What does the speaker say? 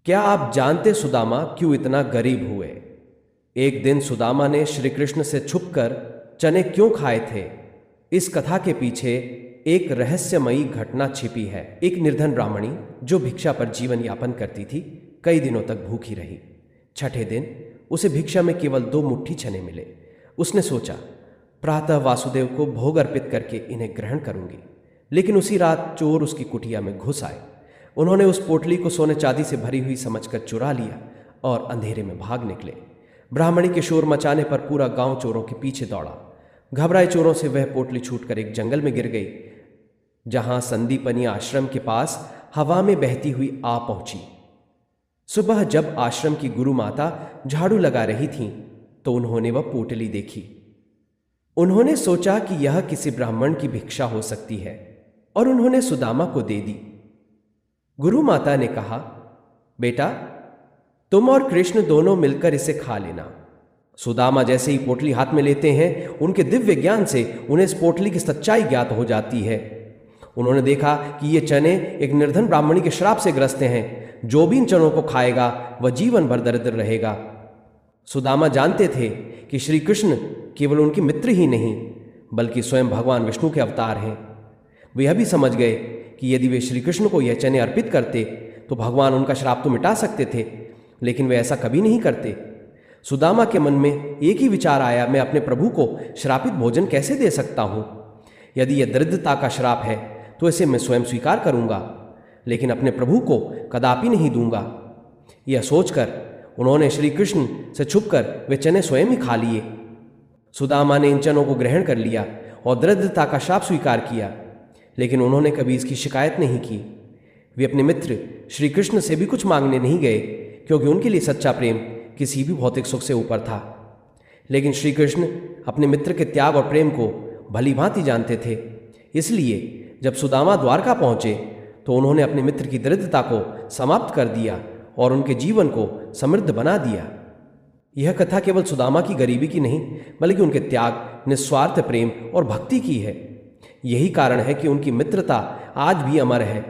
क्या आप जानते सुदामा क्यों इतना गरीब हुए? एक दिन सुदामा ने श्री कृष्ण से छुपकर चने क्यों खाए थे? इस कथा के पीछे एक रहस्यमयी घटना छिपी है। एक निर्धन ब्राह्मणी जो भिक्षा पर जीवन यापन करती थी, कई दिनों तक भूखी रही। छठे दिन उसे भिक्षा में केवल 2 मुट्ठी चने मिले। उसने सोचा, प्रातः वासुदेव को भोग अर्पित करके इन्हें ग्रहण करूंगी। लेकिन उसी रात चोर उसकी कुटिया में घुस आए। उन्होंने उस पोटली को सोने चांदी से भरी हुई समझकर चुरा लिया और अंधेरे में भाग निकले। ब्राह्मणी के शोर मचाने पर पूरा गांव चोरों के पीछे दौड़ा। घबराए चोरों से वह पोटली छूटकर एक जंगल में गिर गई, जहां संदीपनी आश्रम के पास हवा में बहती हुई आ पहुंची। सुबह जब आश्रम की गुरु माता झाड़ू लगा रही थीं, तो उन्होंने वह पोटली देखी। उन्होंने सोचा कि यह किसी ब्राह्मण की भिक्षा हो सकती है और उन्होंने सुदामा को दे दी। गुरु माता ने कहा, बेटा, तुम और कृष्ण दोनों मिलकर इसे खा लेना। सुदामा जैसे ही पोटली हाथ में लेते हैं, उनके दिव्य ज्ञान से उन्हें इस पोटली की सच्चाई ज्ञात हो जाती है। उन्होंने देखा कि ये चने एक निर्धन ब्राह्मणी के श्राप से ग्रस्त हैं। जो भी इन चनों को खाएगा वह जीवन भर दरिद्र रहेगा। सुदामा जानते थे कि श्री कृष्ण केवल उनके मित्र ही नहीं, बल्कि स्वयं भगवान विष्णु के अवतार हैं। वे यह भी समझ गए कि यदि वे श्री कृष्ण को यह चने अर्पित करते तो भगवान उनका श्राप तो मिटा सकते थे, लेकिन वे ऐसा कभी नहीं करते। सुदामा के मन में एक ही विचार आया, मैं अपने प्रभु को श्रापित भोजन कैसे दे सकता हूँ? यदि यह दरिद्रता का श्राप है तो इसे मैं स्वयं स्वीकार करूँगा, लेकिन अपने प्रभु को कदापि नहीं दूंगा। यह सोचकर उन्होंने श्री कृष्ण से छुपकर वे चने स्वयं ही खा लिए। सुदामा ने इन चनों को ग्रहण कर लिया और दरिद्रता का श्राप स्वीकार किया, लेकिन उन्होंने कभी इसकी शिकायत नहीं की। वे अपने मित्र श्री कृष्ण से भी कुछ मांगने नहीं गए, क्योंकि उनके लिए सच्चा प्रेम किसी भी भौतिक सुख से ऊपर था। लेकिन श्री कृष्ण अपने मित्र के त्याग और प्रेम को भली भांति जानते थे। इसलिए जब सुदामा द्वारका पहुंचे तो उन्होंने अपने मित्र की दरिद्रता को समाप्त कर दिया और उनके जीवन को समृद्ध बना दिया। यह कथा केवल सुदामा की गरीबी की नहीं, बल्कि उनके त्याग, निस्वार्थ प्रेम और भक्ति की है। यही कारण है कि उनकी मित्रता आज भी अमर है।